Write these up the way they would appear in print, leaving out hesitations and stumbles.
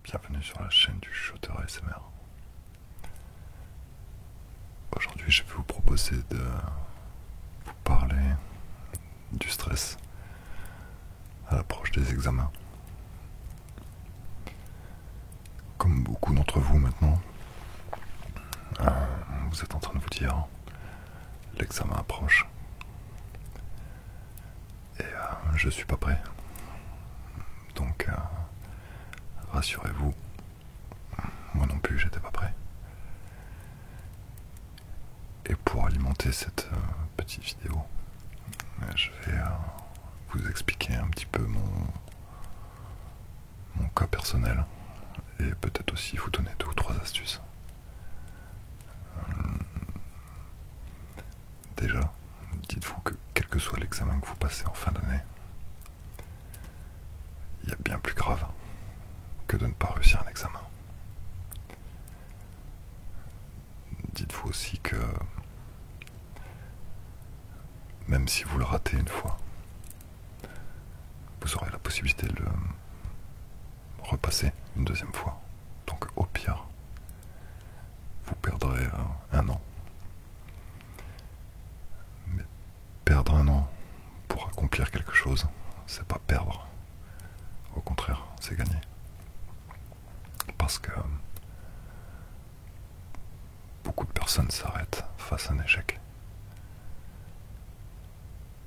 bienvenue sur la chaîne du chuchoteur ASMR. Aujourd'hui, je vais vous proposer de vous parler du stress à l'approche des examens. Comme beaucoup d'entre vous maintenant, vous êtes en train de vous dire l'examen approche et je suis pas prêt. Donc rassurez-vous, moi non plus j'étais pas prêt. Et pour alimenter cette petite vidéo, je vais vous expliquer un petit peu mon cas personnel et peut-être aussi vous donner 2 ou 3 astuces. Déjà, dites-vous que quel que soit l'examen que vous passez en fin d'année, il y a bien plus grave que de ne pas réussir un examen. Dites-vous aussi que même si vous le ratez une fois, vous aurez la possibilité de le repasser une 2e fois. Donc au pire, vous perdrez 1 an. Mais perdre 1 an pour accomplir quelque chose, c'est pas perdre. Au contraire, c'est gagner. Parce que beaucoup de personnes s'arrêtent face à un échec.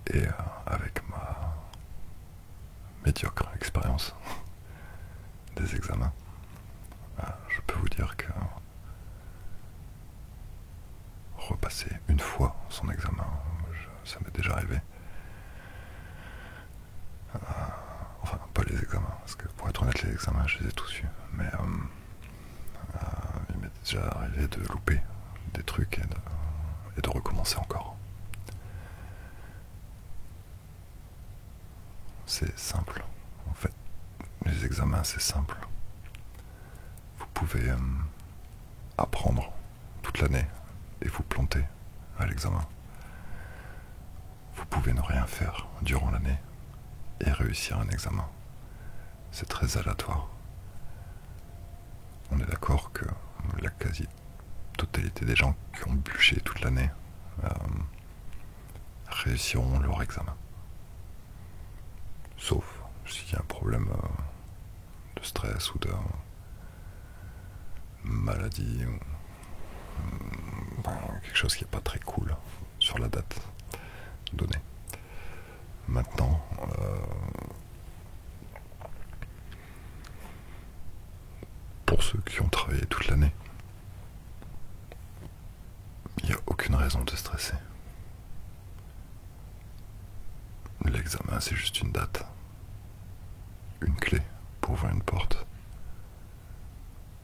Et avec ma médiocre expérience des examens, je peux vous dire que repasser une fois son examen, ça m'est déjà arrivé. Enfin, pas les examens, parce que pour être honnête, les examens, je les ai tous eus. Mais il m'est déjà arrivé de louper des trucs et de recommencer encore. C'est simple, en fait. Les examens, c'est simple. Vous pouvez apprendre toute l'année et vous planter à l'examen. Vous pouvez ne rien faire durant l'année et réussir un examen. C'est très aléatoire. On est d'accord que la quasi-totalité des gens qui ont bûché toute l'année réussiront leur examen. Sauf s'il y a un problème de stress ou de maladie ou quelque chose qui n'est pas très cool sur la date donnée. Maintenant, pour ceux qui ont travaillé toute l'année, il n'y a aucune raison de stresser. L'examen, c'est juste une date, une clé pour ouvrir une porte,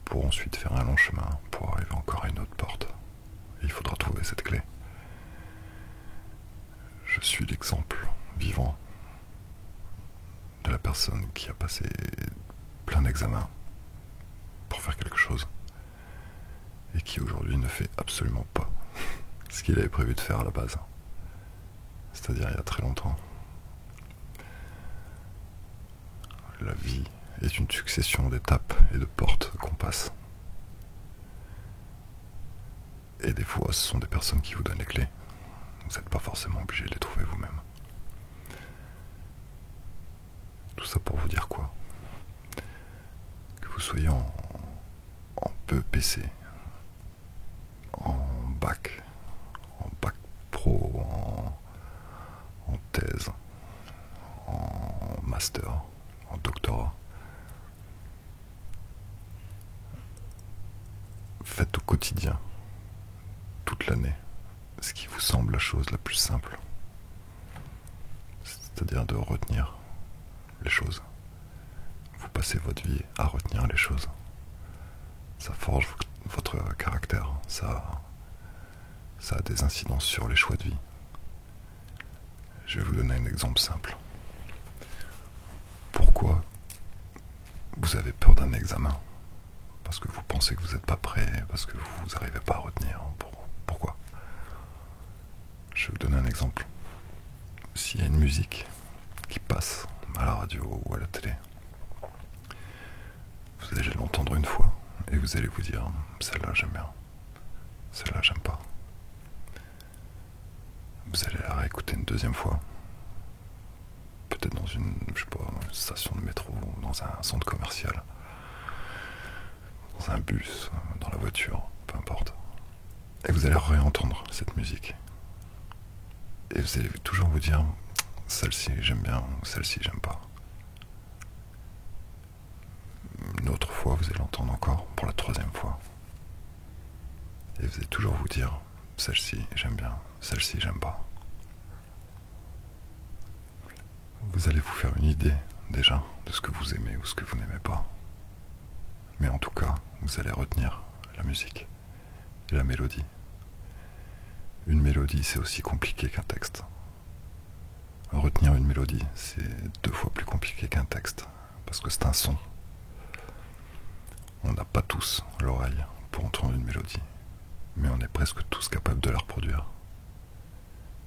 pour ensuite faire un long chemin pour arriver encore à une autre porte. Et il faudra trouver cette clé. Je suis l'exemple vivant de la personne qui a passé plein d'examens pour faire quelque chose et qui aujourd'hui ne fait absolument pas ce qu'il avait prévu de faire à la base, c'est-à-dire il y a très longtemps. La vie est une succession d'étapes et de portes qu'on passe. Et des fois, ce sont des personnes qui vous donnent les clés. Vous n'êtes pas forcément obligé de les trouver vous-même. Tout ça pour vous dire quoi? Que vous soyez en BEPC, en bac pro, en thèse, en master, en doctorat. Faites au quotidien, toute l'année, ce qui vous semble la chose la plus simple. C'est-à-dire de retenir les choses. Vous passez votre vie à retenir les choses. Ça forge votre caractère, ça a des incidences sur les choix de vie. Je vais vous donner un exemple simple. Pourquoi vous avez peur d'un examen? Parce que vous pensez que vous n'êtes pas prêt, parce que vous n'arrivez pas à retenir. Pourquoi? Je vais vous donner un exemple. S'il y a une musique qui passe à la radio ou à la télé, vous avez longtemps Et vous allez vous dire, celle-là j'aime bien, celle-là j'aime pas. Vous allez la réécouter une deuxième fois. Peut-être dans une, je sais pas, une station de métro, dans un centre commercial, dans un bus, dans la voiture, peu importe. Et vous allez réentendre cette musique. Et vous allez toujours vous dire, celle-ci j'aime bien, celle-ci j'aime pas. Une autre fois, vous allez l'entendre encore pour la troisième fois. Et vous allez toujours vous dire, celle-ci j'aime bien, celle-ci j'aime pas. Vous allez vous faire une idée déjà de ce que vous aimez ou ce que vous n'aimez pas. Mais en tout cas, vous allez retenir la musique et la mélodie. Une mélodie, c'est aussi compliqué qu'un texte. Retenir une mélodie, c'est 2 fois plus compliqué qu'un texte, parce que c'est un son. On n'a pas tous l'oreille pour entendre une mélodie, mais on est presque tous capables de la reproduire,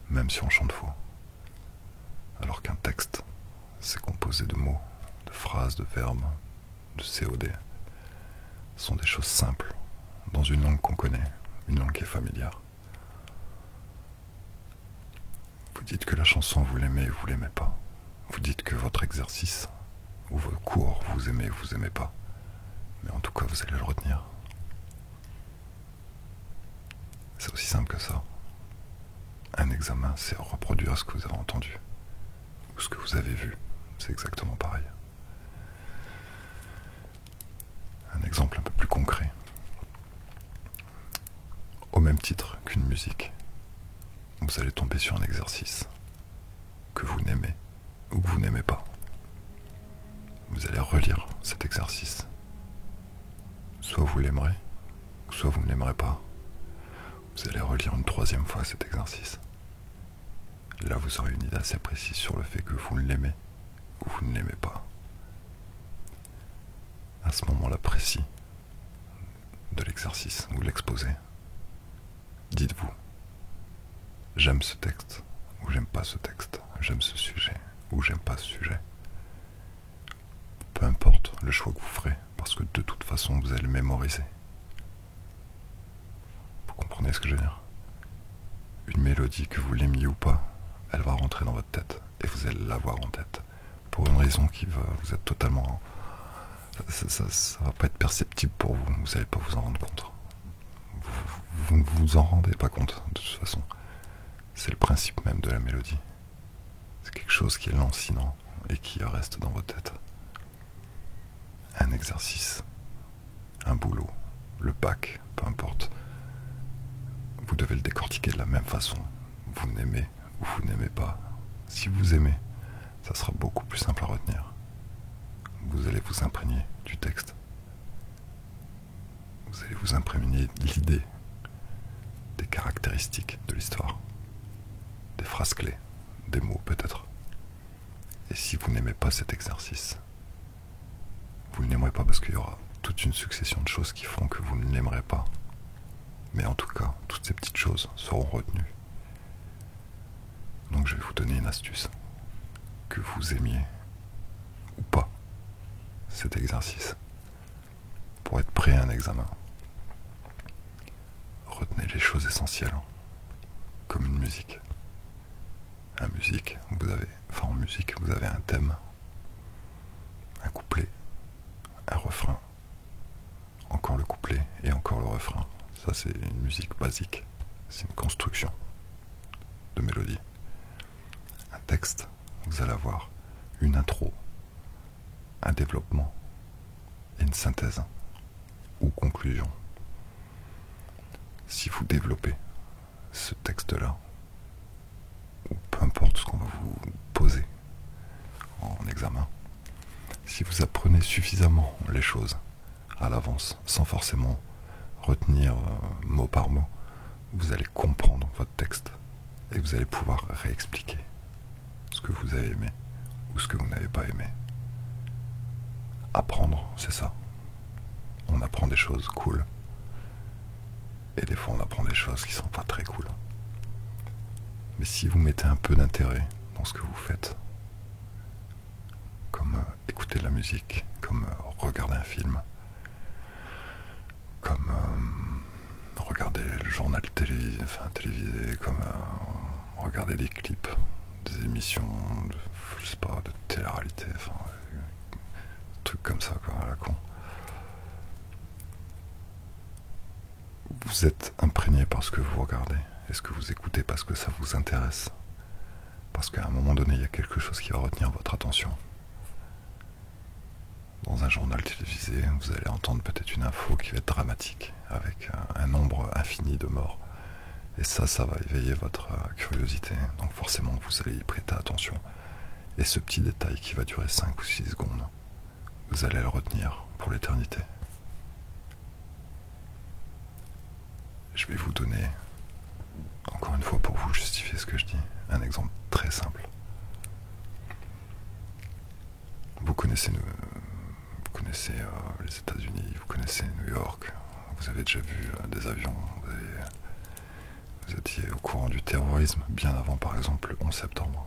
même si on chante faux. Alors qu'un texte, c'est composé de mots, de phrases, de verbes, de COD. Ce sont des choses simples, dans une langue qu'on connaît, une langue qui est familière. Vous dites que la chanson, vous l'aimez ou vous l'aimez pas. Vous dites que votre exercice ou vos cours, vous aimez ou vous aimez pas. Mais en tout cas, vous allez le retenir. C'est aussi simple que ça. Un examen, c'est reproduire ce que vous avez entendu ou ce que vous avez vu. C'est exactement pareil. Un exemple un peu plus concret. Au même titre qu'une musique, vous allez tomber sur un exercice que vous n'aimez ou que vous n'aimez pas. Vous allez relire cet exercice. Soit vous l'aimerez, soit vous ne l'aimerez pas. Vous allez relire une 3e fois cet exercice. Là, vous aurez une idée assez précise sur le fait que vous l'aimez ou vous ne l'aimez pas. À ce moment-là précis de l'exercice ou de l'exposé, dites-vous, j'aime ce texte ou j'aime pas ce texte, j'aime ce sujet ou j'aime pas ce sujet. Peu importe le choix que vous ferez, parce que de toute façon, vous allez le mémoriser. Vous comprenez ce que je veux dire? Une mélodie, que vous l'aimiez ou pas, elle va rentrer dans votre tête et vous allez l'avoir en tête. Pour une raison qui va vous être totalement... Ça va pas être perceptible pour vous, vous n'allez pas vous en rendre compte. Vous ne vous en rendez pas compte, de toute façon. C'est le principe même de la mélodie. C'est quelque chose qui est lancinant et qui reste dans votre tête. Un exercice, un boulot, le bac, peu importe. Vous devez le décortiquer de la même façon. Vous n'aimez ou vous n'aimez pas. Si vous aimez, ça sera beaucoup plus simple à retenir. Vous allez vous imprégner du texte. Vous allez vous imprégner de l'idée, des caractéristiques de l'histoire, des phrases clés, des mots peut-être. Et si vous n'aimez pas cet exercice, vous ne l'aimerez pas parce qu'il y aura toute une succession de choses qui feront que vous ne l'aimerez pas. Mais en tout cas, toutes ces petites choses seront retenues. Donc je vais vous donner une astuce. Que vous aimiez ou pas cet exercice, pour être prêt à un examen, retenez les choses essentielles, comme une musique. En musique, vous avez un thème, un couplet, un refrain, encore le couplet et encore le refrain. Ça, c'est une musique basique, c'est une construction de mélodie. Un texte, vous allez avoir une intro, un développement et une synthèse ou conclusion. Si vous développez ce texte-là, ou peu importe ce qu'on va vous poser en examen, si vous apprenez suffisamment les choses à l'avance, sans forcément retenir mot par mot, vous allez comprendre votre texte et vous allez pouvoir réexpliquer ce que vous avez aimé ou ce que vous n'avez pas aimé. Apprendre, c'est ça. On apprend des choses cool. Et des fois, on apprend des choses qui sont pas très cool. Mais si vous mettez un peu d'intérêt dans ce que vous faites, comme écouter de la musique, comme regarder un film, comme regarder le journal télévisé, comme regarder des clips, des émissions de, je sais pas, de télé-réalité, enfin, trucs comme ça, quoi, à la con. Vous êtes imprégné par ce que vous regardez. Est-ce que vous écoutez parce que ça vous intéresse? Parce qu'à un moment donné, il y a quelque chose qui va retenir votre attention. Dans un journal télévisé, vous allez entendre peut-être une info qui va être dramatique, avec un nombre infini de morts. Et ça va éveiller votre curiosité. Donc forcément, vous allez y prêter attention. Et ce petit détail qui va durer 5 ou 6 secondes, vous allez le retenir pour l'éternité. Je vais vous donner, encore une fois pour vous justifier ce que je dis, un exemple très simple. Vous connaissez les États-Unis, vous connaissez New York, vous avez déjà vu des avions, vous étiez au courant du terrorisme bien avant par exemple le 11 septembre.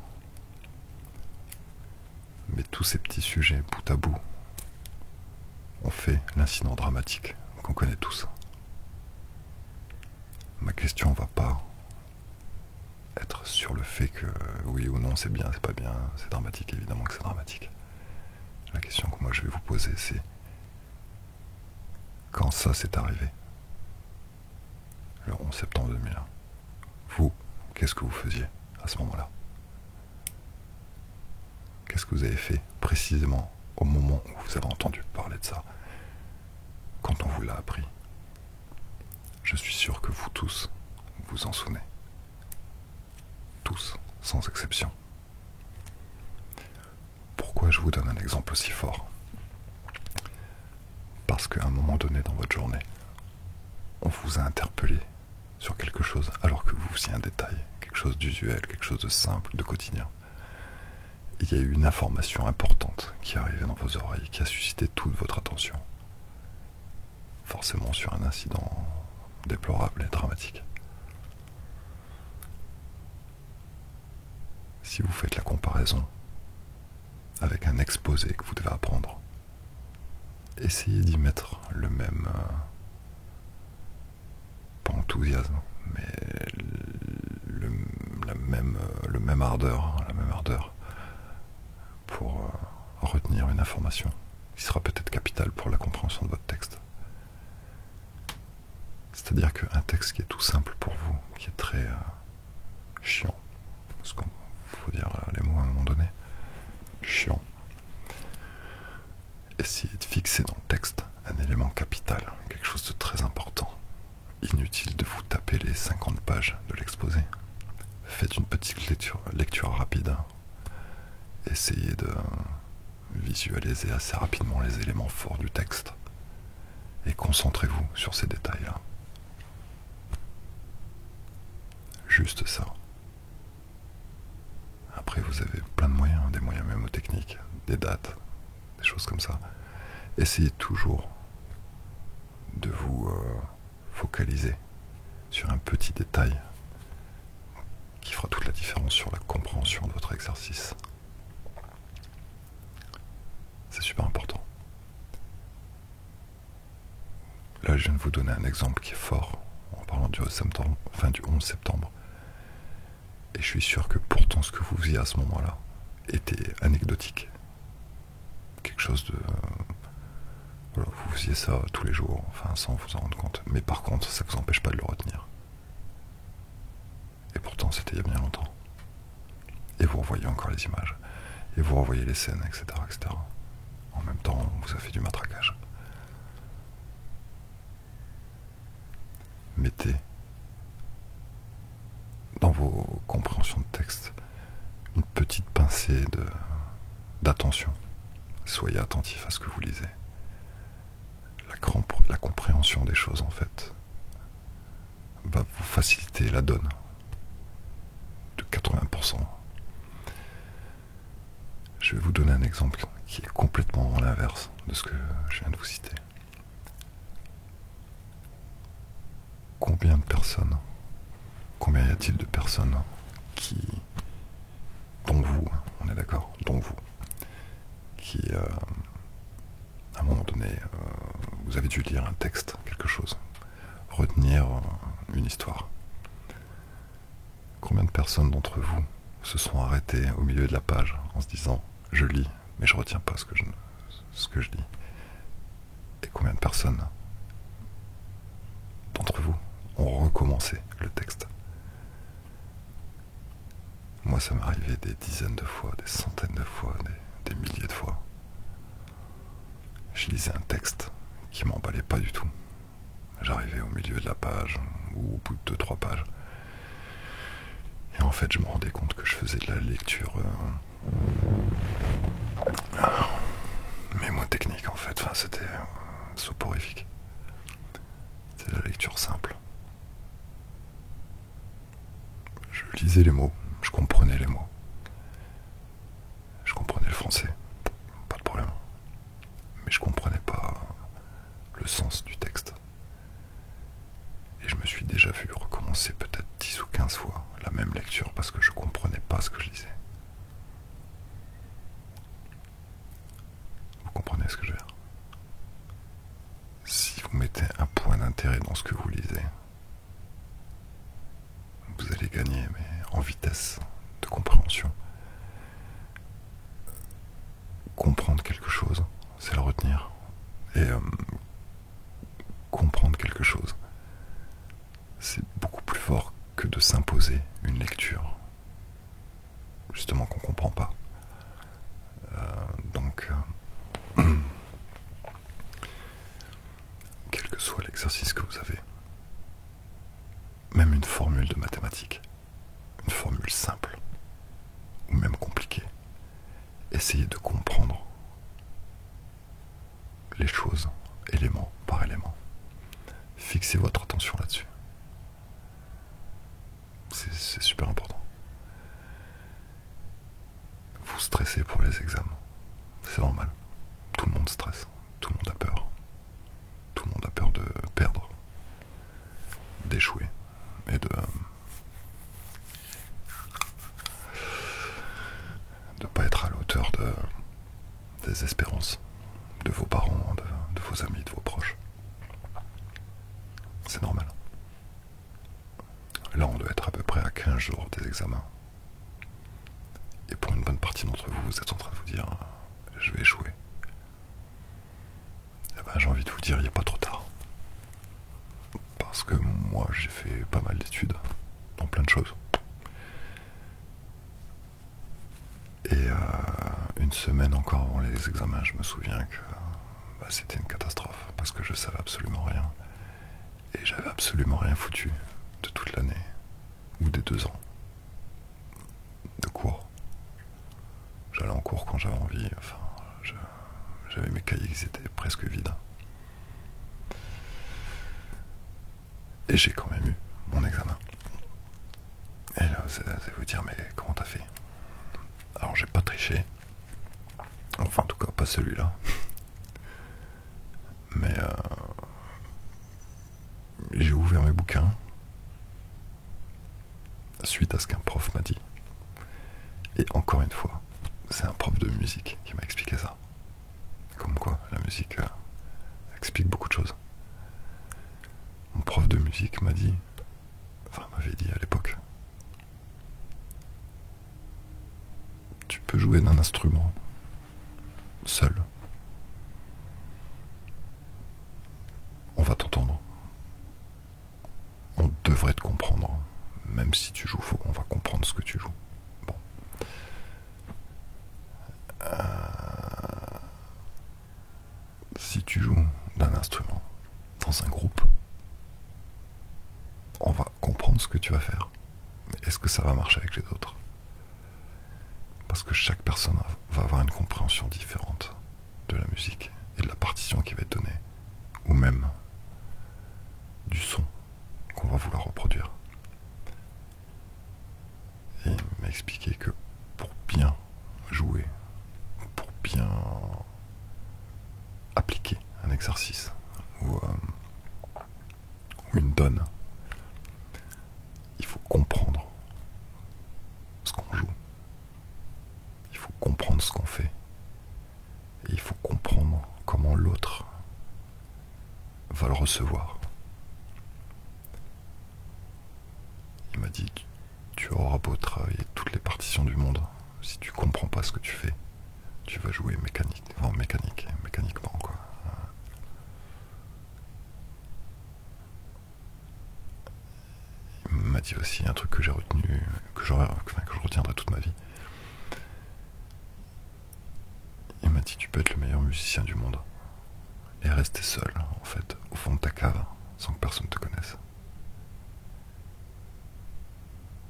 Mais tous ces petits sujets bout à bout ont fait l'incident dramatique qu'on connaît tous. Ma question va pas être sur le fait que oui ou non c'est bien, c'est pas bien, c'est dramatique, évidemment que c'est dramatique. La question que moi je vais vous poser, c'est quand ça s'est arrivé, le 11 septembre 2001, vous, qu'est-ce que vous faisiez à ce moment-là? Qu'est-ce que vous avez fait précisément au moment où vous avez entendu parler de ça, quand on vous l'a appris? Je suis sûr que vous tous, vous en souvenez. Tous, sans exception. Pourquoi je vous donne un exemple aussi fort? Parce qu'à un moment donné dans votre journée, on vous a interpellé sur quelque chose alors que vous faisiez un détail, quelque chose d'usuel, quelque chose de simple, de quotidien. Il y a eu une information importante qui est arrivée dans vos oreilles, qui a suscité toute votre attention. Forcément sur un incident déplorable et dramatique. Si vous faites la comparaison avec un exposé que vous devez apprendre, essayez d'y mettre le même, pas enthousiasme, mais le même ardeur pour retenir une information qui sera peut-être capitale pour la compréhension de votre texte. C'est-à-dire qu'un texte qui est tout simple pour vous, qui est très chiant, parce qu'il faut dire les mots à un moment donné, chiant, essayez de fixer dans le texte un élément capital, quelque chose de très important. Inutile de vous taper les 50 pages de l'exposé. Faites une petite lecture rapide. Essayez de visualiser assez rapidement les éléments forts du texte. Et concentrez-vous sur ces détails-là. Juste ça. Après, vous avez plein de moyens, des moyens mémotechniques, des dates, des choses comme ça. Essayez toujours de vous focaliser sur un petit détail qui fera toute la différence sur la compréhension de votre exercice. C'est super important. Là, je viens de vous donner un exemple qui est fort en parlant du 11 septembre. Et je suis sûr que pourtant ce que vous faisiez à ce moment-là était anecdotique. Quelque chose de... Voilà, vous faisiez ça tous les jours, enfin sans vous en rendre compte. Mais par contre, ça ne vous empêche pas de le retenir. Et pourtant, c'était il y a bien longtemps. Et vous revoyez encore les images. Et vous revoyez les scènes, etc., etc. En même temps, on vous a fait du matraquage. Mettez dans vos compréhensions de texte une petite pincée d'attention. Soyez attentif à ce que vous lisez. La compréhension des choses, en fait, va vous faciliter la donne de 80%. Je vais vous donner un exemple qui est complètement à l'inverse de ce que je viens de vous citer. Combien y a-t-il de personnes dont vous, on est d'accord, dont vous, qui, à un moment donné, vous avez dû lire un texte quelque chose, retenir une histoire. Combien de personnes d'entre vous se sont arrêtées au milieu de la page en se disant « je lis, mais je retiens pas ce que je lis ». Et combien de personnes d'entre vous ont recommencé le texte? Moi, ça m'est arrivé des dizaines de fois, des centaines de fois, des milliers de fois. Je lisais un texte qui m'emballait pas du tout. J'arrivais au milieu de la page, ou au bout de 2-3 pages. Et en fait, je me rendais compte que je faisais de la lecture mémotechnique, en fait. Enfin, c'était soporifique. C'était de la lecture simple. Je lisais les mots, je comprenais les mots. Je comprenais le français, pas de problème. Mais je comprenais pas le sens du texte. Et je me suis déjà vu recommencer peut-être 10 ou 15 fois la même lecture parce que je comprenais pas ce que je lisais. Vous comprenez ce que je veux dire? Si vous mettez un point d'intérêt dans ce que vous lisez, vous allez gagner, mais en vitesse de compréhension. Comprendre quelque chose, c'est le retenir. Et comprendre quelque chose, c'est beaucoup plus fort que de s'imposer une lecture, justement, qu'on comprend pas. Donc, quel que soit l'exercice que vous avez, même une formule de mathématiques, une formule simple, ou même compliquée, essayez de comprendre les choses, élément par élément. Fixez votre attention là-dessus. C'est super important. Vous stressez pour les examens. C'est normal. Tout le monde stresse. Tout le monde a peur. Tout le monde a peur de perdre, d'échouer et de pas être à la hauteur des espérances de vos parents, de vos amis, de vos proches. C'est normal. Là, on doit être à peu près à 15 jours des examens. Et pour une bonne partie d'entre vous, vous êtes en train de vous dire « je vais échouer ». Eh ben, j'ai envie de vous dire, il n'est pas trop tard. Parce que moi, j'ai fait pas mal d'études dans plein de choses. Et une semaine encore avant les examens, je me souviens que c'était une catastrophe. Parce que je savais absolument rien. Et j'avais absolument rien foutu de toute l'année. Ou des 2 ans. De cours. J'allais en cours quand j'avais envie. Enfin, j'avais mes cahiers qui étaient presque vides. Et j'ai quand même eu mon examen. Et là, vous allez vous dire, mais comment t'as fait? Alors, j'ai pas triché. Enfin, en tout cas, pas celui-là. Mais j'ai ouvert mes bouquins suite à ce qu'un prof m'a dit. Et encore une fois, c'est un prof de musique qui m'a expliqué ça. Comme quoi, la musique explique beaucoup de choses. Mon prof de musique m'avait dit à l'époque, tu peux jouer d'un instrument seul. On va t'entendre. On devrait te comprendre. Même si tu joues faux, on va comprendre ce que tu joues. Bon. Si tu joues d'un instrument dans un groupe, on va comprendre ce que tu vas faire. Mais est-ce que ça va marcher avec les autres? Parce que chaque personne va avoir une compréhension différente de la musique et de la partition qui va être donnée, ou même du son qu'on va vouloir reproduire. Et il m'a expliqué que pour bien jouer, pour bien appliquer un exercice ou une donne, il faut comprendre ce qu'on joue, il faut comprendre ce qu'on fait, et il faut comprendre comment l'autre va le recevoir. Il m'a dit, tu auras beau travailler toutes les partitions du monde, si tu comprends pas ce que tu fais, tu vas jouer mécaniquement quoi. Il m'a dit aussi un truc que j'ai retenu, que je retiendrai toute ma vie. Il m'a dit, tu peux être le meilleur musicien du monde et rester seul, en fait, au fond de ta cave, sans que personne te connaisse.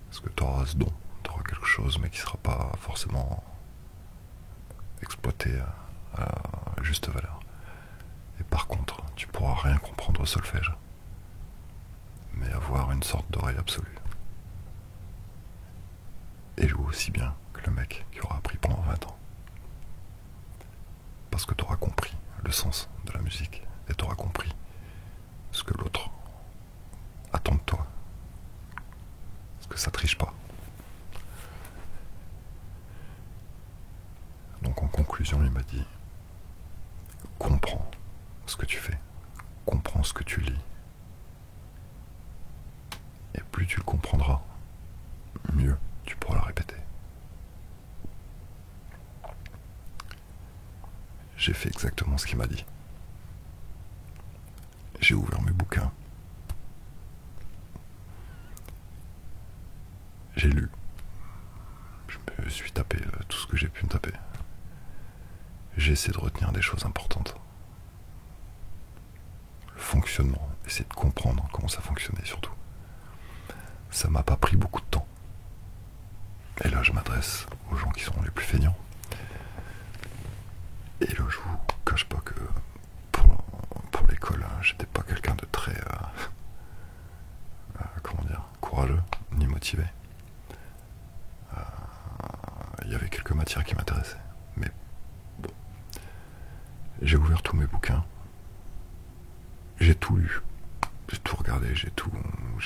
Parce que tu auras ce don, tu auras quelque chose, mais qui sera pas forcément exploité à la juste valeur. Et par contre, tu pourras rien comprendre au solfège, mais avoir une sorte d'oreille absolue. Et jouer aussi bien que le mec qui aura appris pendant 20 ans. Parce que tu auras compris le sens de la musique et tu auras compris ce que l'autre attend de toi. Parce que ça triche pas. Donc en conclusion, il m'a dit, comprends ce que tu fais, comprends ce que tu lis. Et plus tu le comprendras, mieux tu pourras le répéter. J'ai fait exactement ce qu'il m'a dit. J'ai ouvert mes bouquins. J'ai lu. Je me suis tapé tout ce que j'ai pu me taper. J'ai essayé de retenir des choses importantes. Le fonctionnement, essayer de comprendre comment ça fonctionnait surtout. Ça m'a pas pris beaucoup de temps. Et là, je m'adresse aux gens qui sont les plus feignants. Et là, je vous cache pas que pour l'école, j'étais pas quelqu'un de très, courageux ni motivé. Il y avait quelques matières qui m'intéressaient, mais bon. J'ai ouvert tous mes bouquins, j'ai tout lu, j'ai tout regardé, j'ai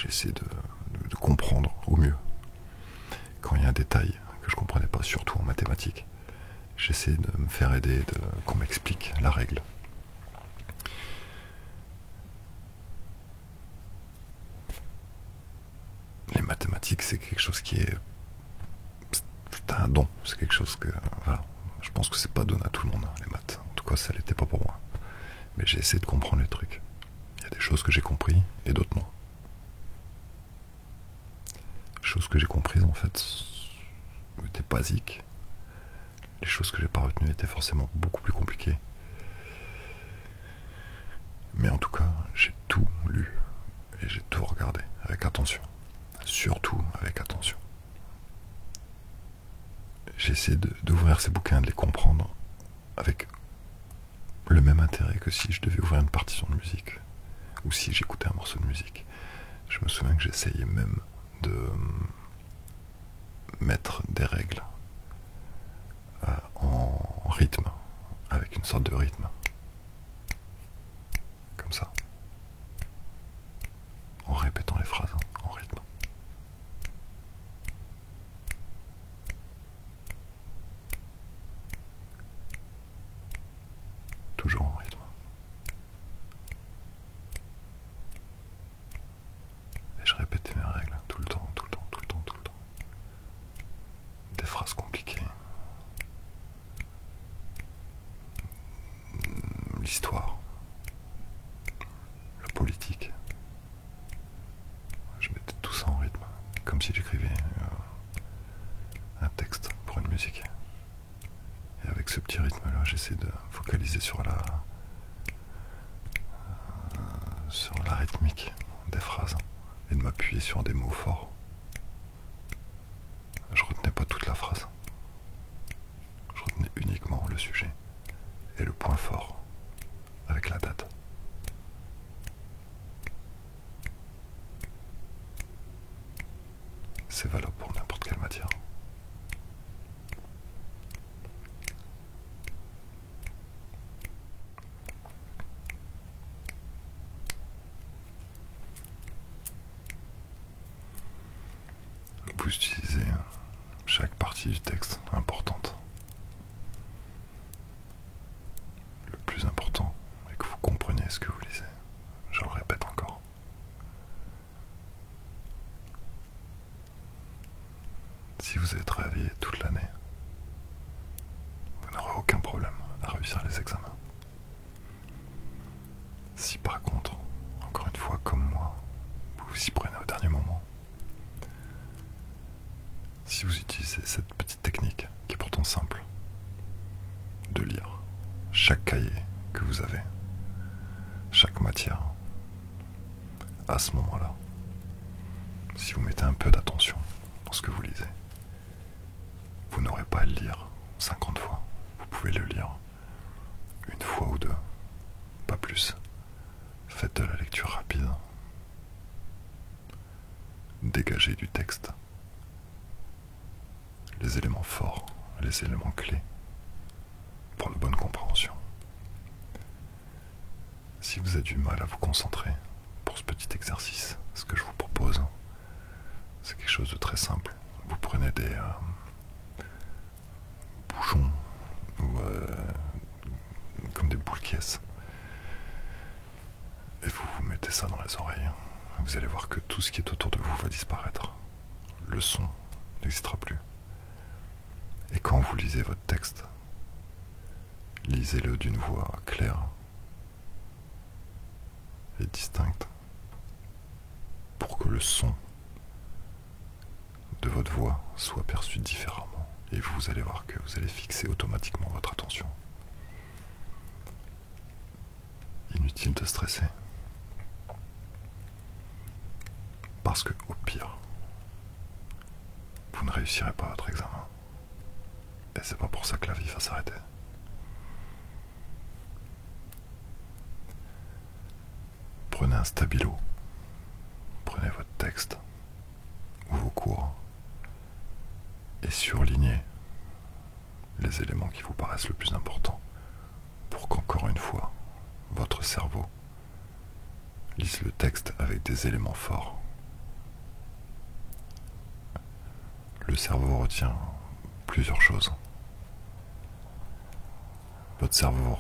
essayé de comprendre au mieux. Quand il y a un détail que je comprenais pas, surtout en mathématiques, j'essaie de me faire aider, qu'on m'explique la règle. Les mathématiques, c'est quelque chose qui est... C'est un don, c'est quelque chose que... Voilà. Je pense que c'est pas donné à tout le monde, les maths. En tout cas, ça l'était pas pour moi. Mais j'ai essayé de comprendre les trucs. Il y a des choses que j'ai compris et d'autres non. Les choses que j'ai comprises, en fait, étaient basiques. Les choses que j'ai pas retenues étaient forcément beaucoup plus compliquées. Mais en tout cas, j'ai tout lu et j'ai tout regardé avec attention. Surtout avec attention. J'ai essayé d'ouvrir ces bouquins, de les comprendre avec le même intérêt que si je devais ouvrir une partition de musique ou si j'écoutais un morceau de musique. Je me souviens que j'essayais même de mettre des règles en rythme, avec une sorte de rythme. Comme ça. En répétant les phrases en rythme. Toujours en rythme. Et je répétais mes règles tout le temps. Des phrases compliquées. L'histoire. La politique. Je mettais tout ça en rythme. Comme si j'écrivais un texte pour une musique. Et avec ce petit rythme-là, j'essaie de focaliser sur la rythmique des phrases et de m'appuyer sur des mots forts. Je retenais pas toute la phrase. Je retenais uniquement le sujet et le point fort avec la date. C'est valable pour n'importe quelle matière. Vous utilisez chaque partie du texte importante. Le plus important est que vous compreniez ce que vous lisez. Genre Si par contre, encore une fois comme moi, vous vous y prenez au dernier moment, si vous utilisez cette petite technique, qui est pourtant simple, de lire chaque cahier que vous avez, chaque matière, à ce moment-là, si vous mettez un peu d'attention dans ce que vous lisez, vous n'aurez pas à le lire 50 fois. Vous pouvez le lire une fois ou deux, pas plus. Faites de la lecture rapide. Dégagez du texte les éléments forts, les éléments clés pour la bonne compréhension. Si vous avez du mal à vous concentrer pour ce petit exercice, ce que je vous propose, c'est quelque chose de très simple. Vous prenez des bouchons ou comme des boules caisses et vous vous mettez ça dans les oreilles. Vous allez voir que tout ce qui est autour de vous va disparaître. Le son n'existera plus. Et quand vous lisez votre texte, lisez-le d'une voix claire et distincte pour que le son de votre voix soit perçu différemment. Et vous allez voir que vous allez fixer automatiquement votre attention. Inutile de stresser. Parce que, au pire, vous ne réussirez pas votre examen. Et c'est pas pour ça que la vie va s'arrêter. Prenez un stabilo, prenez votre texte ou vos cours et surlignez les éléments qui vous paraissent le plus importants pour qu'encore une fois, votre cerveau lise le texte avec des éléments forts. Le cerveau retient plusieurs choses. Votre cerveau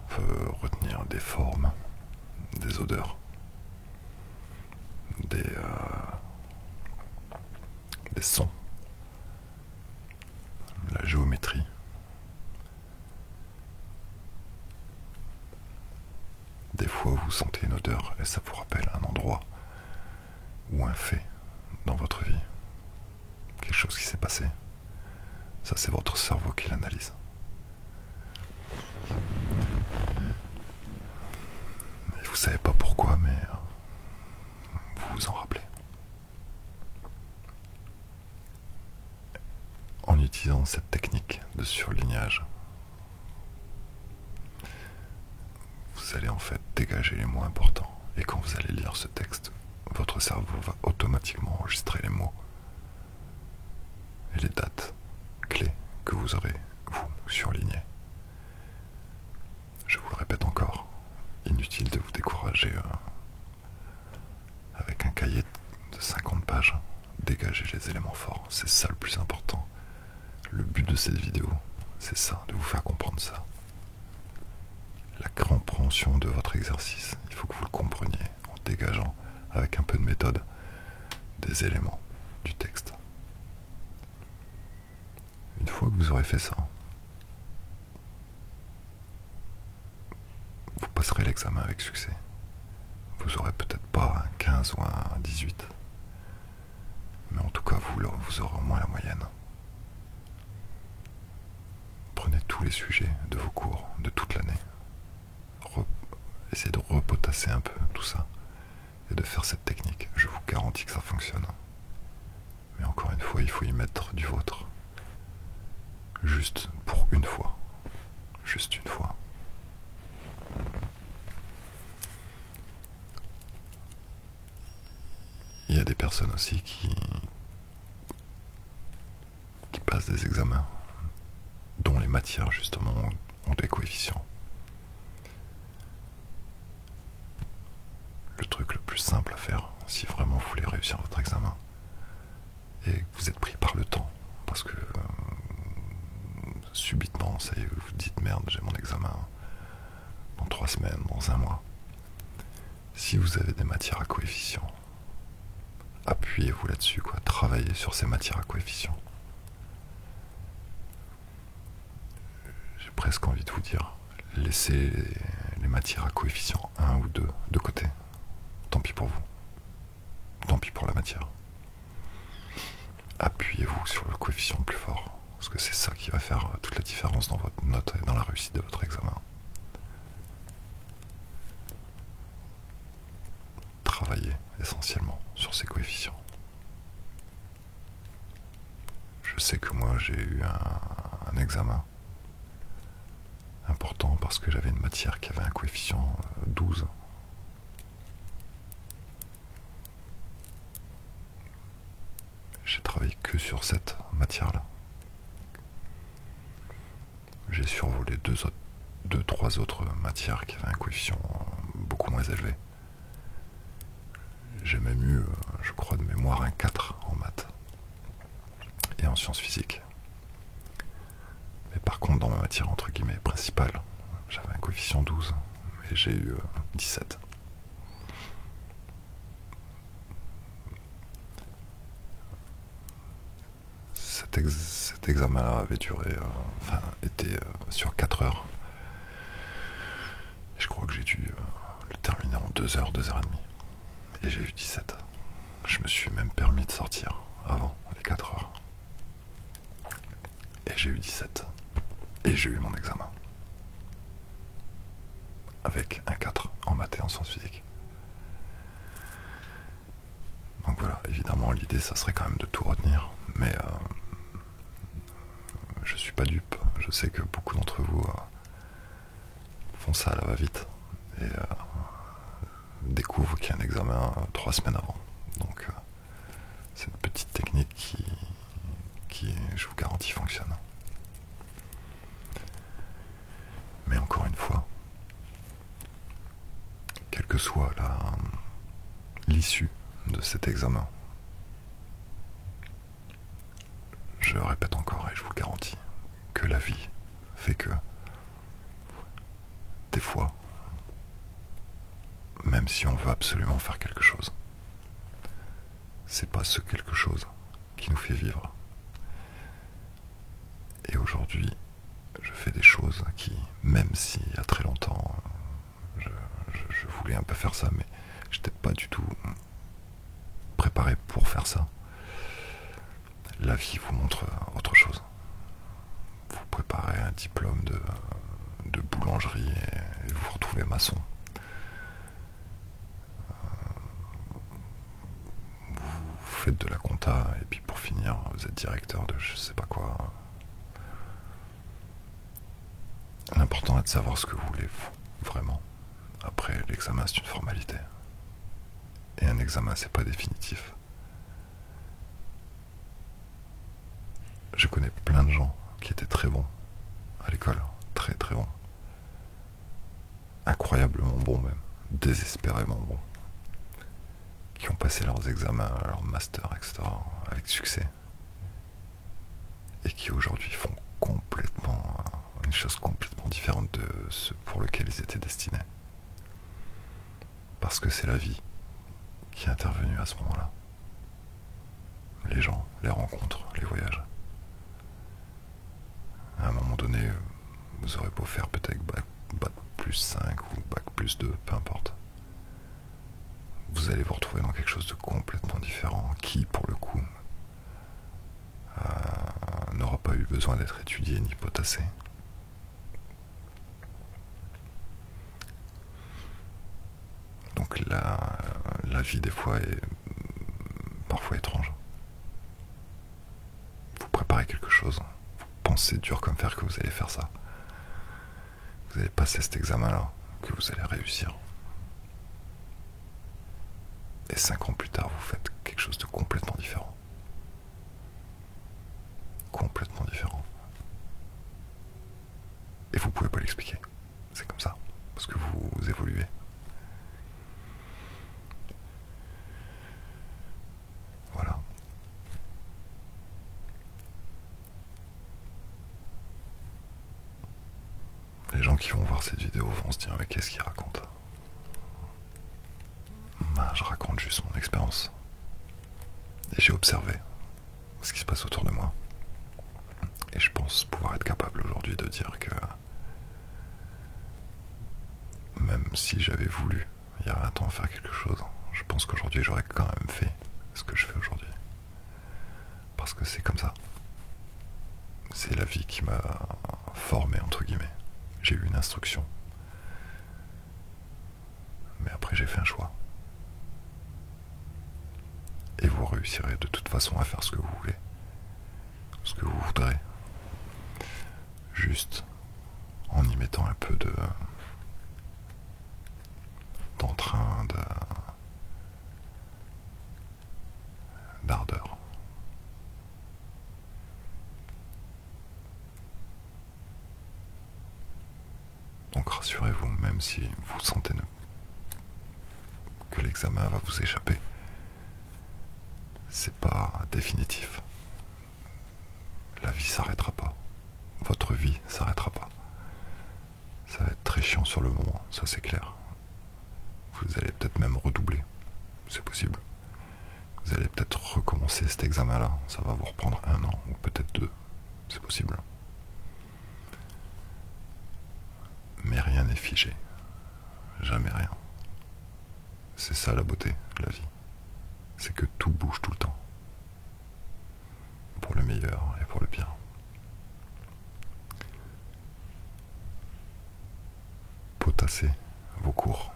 peut retenir des formes, des odeurs, des sons, la géométrie. Des fois, vous sentez une odeur et ça vous rappelle un endroit ou un fait dans votre vie, quelque chose qui s'est passé. Ça, c'est votre cerveau qui l'analyse. Et vous savez pas pourquoi, mais vous vous en rappelez. En utilisant cette technique de surlignage, vous allez en fait dégager les mots importants. Et quand vous allez lire ce texte, votre cerveau va automatiquement enregistrer les mots et les dates clés que vous aurez, vous, surlignées. Je vous le répète encore, inutile de vous décourager avec un cahier de 50 pages. Dégagez les éléments forts, c'est ça le plus important. Le but de cette vidéo, c'est ça, de vous faire comprendre ça. La compréhension de votre exercice, il faut que vous le compreniez en dégageant, avec un peu de méthode, des éléments du texte. Une fois que vous aurez fait ça, vous passerez l'examen avec succès. Vous aurez peut-être pas un 15 ou un 18, mais en tout cas vous aurez au moins la moyenne. Prenez tous les sujets de vos cours de toute l'année. Essayez de repotasser un peu tout ça et de faire cette technique. Je vous garantis que ça fonctionne. Mais encore une fois, il faut y mettre du vôtre. Juste pour une fois. Juste une fois. Il y a des personnes aussi qui passent des examens dont les matières justement ont des coefficients. Le truc le plus simple à faire, si vraiment vous voulez réussir votre examen, et que vous êtes pris par le temps, parce que subitement, ça y est, vous vous dites merde, j'ai mon examen dans 3 semaines, dans 1 mois. Si vous avez des matières à coefficients, appuyez-vous là-dessus, quoi. Travaillez sur ces matières à coefficients. J'ai presque envie de vous dire, laissez les les matières à coefficient 1 ou 2 de côté. Tant pis pour vous. Tant pis pour la matière. Appuyez-vous sur le coefficient le plus fort, parce que c'est ça qui va faire toute la différence dans votre note et dans la réussite de votre examen. Travaillez essentiellement sur ces coefficients. Je sais que moi j'ai eu un examen important parce que j'avais une matière qui avait un coefficient 12. J'ai travaillé que sur cette matière-là. J'ai survolé deux, trois autres matières qui avaient un coefficient beaucoup moins élevé. J'ai même eu, je crois de mémoire, un 4 en maths et en sciences physiques. Mais par contre, dans ma matière entre guillemets principale, j'avais un coefficient 12 et j'ai eu 17. Cet examen-là avait duré, était sur 4 heures. Et je crois que j'ai dû le terminer en 2 heures, 2 heures et demie. Et j'ai eu 17. Je me suis même permis de sortir avant les 4 heures. Et j'ai eu 17. Et j'ai eu mon examen. Avec un 4 en maths et en sciences physiques. Donc voilà, évidemment l'idée ça serait quand même de tout retenir. Mais je suis pas dupe. Je sais que beaucoup d'entre vous font ça à la va-vite. Et découvrent qu'il y a un examen 3 semaines avant. Donc c'est une petite technique qui, je vous garantis, fonctionne. Mais encore une fois, quelle que soit l'issue de cet examen, je répète encore et je vous le garantis que la vie fait que des fois, même si on veut absolument faire quelque chose, c'est pas ce quelque chose qui nous fait vivre. Et aujourd'hui, je fais des choses qui, même si il y a très longtemps, je voulais un peu faire ça, mais j'étais pas du tout préparé pour faire ça. La vie vous montre autre chose. Vous préparez un diplôme de boulangerie et vous vous retrouvez maçon. Vous faites de la compta et puis pour finir, vous êtes directeur de je sais pas quoi. L'important est de savoir ce que vous voulez vraiment. Après, l'examen c'est une formalité. Et un examen c'est pas définitif. Je connais plein de gens qui étaient très bons à l'école, très très bons. Incroyablement bons même, désespérément bons. Qui ont passé leurs examens, leurs masters, etc. avec succès. Et qui aujourd'hui font complètement une chose complètement différente de ce pour lequel ils étaient destinés. Parce que c'est la vie qui est intervenue à ce moment-là. Les gens, les rencontres, les voyages. À un moment donné, vous aurez beau faire peut-être bac plus 5 ou bac plus 2, peu importe. Vous allez vous retrouver dans quelque chose de complètement différent qui, pour le coup, n'aura pas eu besoin d'être étudié ni potassé. Donc la vie des fois est parfois étrange. Vous préparez quelque chose, vous pensez dur comme fer que vous allez faire ça. Vous allez passer cet examen-là, que vous allez réussir. Et 5 ans plus tard, vous faites quelque chose de complètement différent. Complètement différent. Et vous pouvez pas l'expliquer. C'est comme ça. Parce que vous évoluez. Voilà. Les gens qui vont voir cette vidéo vont se dire mais qu'est-ce qu'il raconte ? Je raconte juste mon expérience. Et j'ai observé ce qui se passe autour de moi. Et je pense pouvoir être capable aujourd'hui de dire que même si j'avais voulu il y a 20 ans faire quelque chose, je pense qu'aujourd'hui j'aurais quand même fait ce que je fais aujourd'hui. Parce que c'est comme ça. C'est la vie qui m'a formé, entre guillemets. J'ai eu une instruction. Mais après j'ai fait un choix. Et vous réussirez de toute façon à faire ce que vous voulez. Ce que vous voudrez. Juste en y mettant un peu d'entrain, d'ardeur. Donc rassurez-vous, même si vous sentez que l'examen va vous échapper, c'est pas définitif. La vie s'arrêtera pas. Votre vie s'arrêtera pas. Ça va être très chiant sur le moment, ça c'est clair. Vous allez peut-être même redoubler, c'est possible. Vous allez peut-être recommencer cet examen-là, ça va vous reprendre 1 an, ou peut-être 2, c'est possible. Mais rien n'est figé, jamais rien. C'est ça la beauté de la vie, c'est que tout bouge tout le temps. Pour le meilleur et pour le pire. Potassez vos cours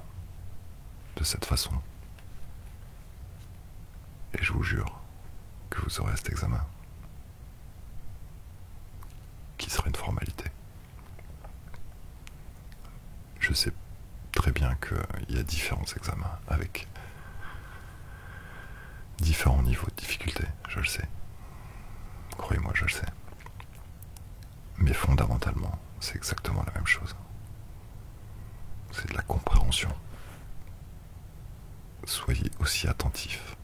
de cette façon. Et je vous jure que vous aurez cet examen qui sera une formalité. Je sais très bien qu'il y a différents examens avec différents niveaux de difficulté, je le sais. Croyez-moi, je le sais. Mais fondamentalement, c'est exactement la même chose. C'est de la compréhension. Soyez aussi attentifs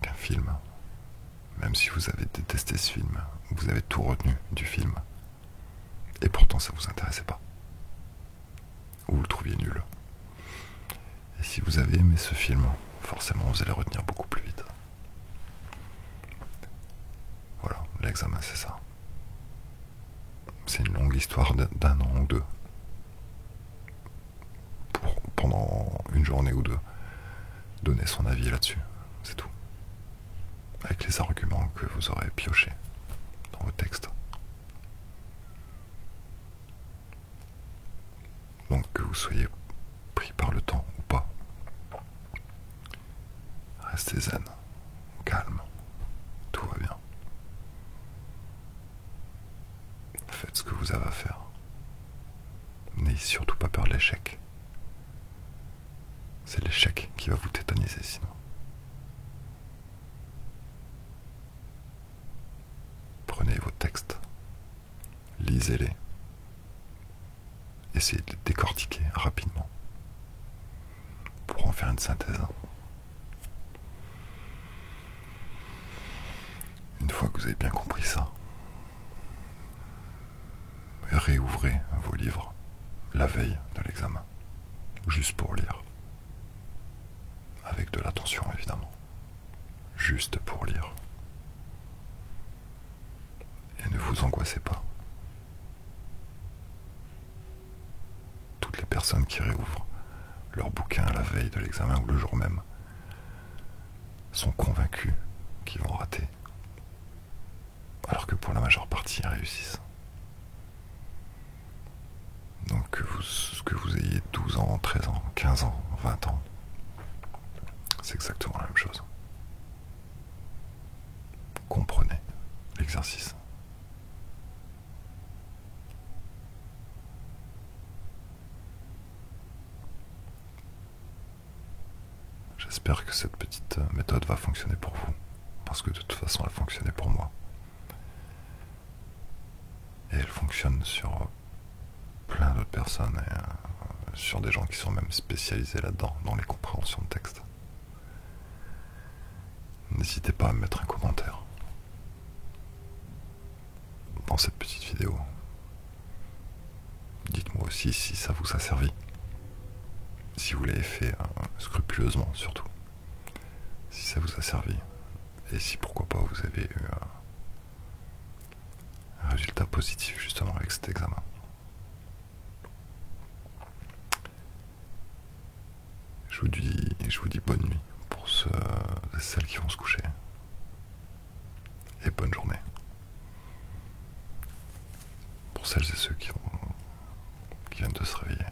qu'un film. Même si vous avez détesté ce film, vous avez tout retenu du film, et pourtant ça vous intéressait pas, ou vous le trouviez nul. Et si vous avez aimé ce film, forcément vous allez retenir beaucoup plus vite. Voilà, l'examen c'est ça. C'est une longue histoire d'1 an ou 2. Pendant une journée ou 2, donner son avis là-dessus, c'est tout. Avec les arguments que vous aurez piochés dans vos textes. Donc que vous soyez pris par le temps ou pas, restez zen, calme, tout va bien. Faites ce que vous avez à faire. N'ayez surtout pas peur de l'échec. C'est l'échec qui va vous tétaniser sinon. Prenez vos textes, lisez-les, essayez de les décortiquer rapidement pour en faire une synthèse. Une fois que vous avez bien compris ça, réouvrez vos livres la veille de l'examen, juste pour lire. Avec de l'attention évidemment, juste pour lire. Et ne vous angoissez pas. Toutes les personnes qui réouvrent leur bouquin la veille de l'examen ou le jour même sont convaincus qu'ils vont rater, alors que pour la majeure partie ils réussissent. Donc que vous ayez 12 ans, 13 ans, 15 ans, 20 ans, c'est exactement la même chose. Comprenez l'exercice. J'espère que cette petite méthode va fonctionner pour vous, parce que de toute façon elle fonctionnait pour moi. Et elle fonctionne sur plein d'autres personnes, et sur des gens qui sont même spécialisés là-dedans, dans les compréhensions de texte. N'hésitez pas à me mettre un commentaire dans cette petite vidéo. Dites-moi aussi si ça vous a servi. Si vous l'avez fait scrupuleusement surtout. Si ça vous a servi. Et si pourquoi pas vous avez eu un résultat positif justement avec cet examen. je vous dis bonne nuit pour ceux et celles qui vont se coucher. Et bonne journée pour celles et ceux qui viennent de se réveiller.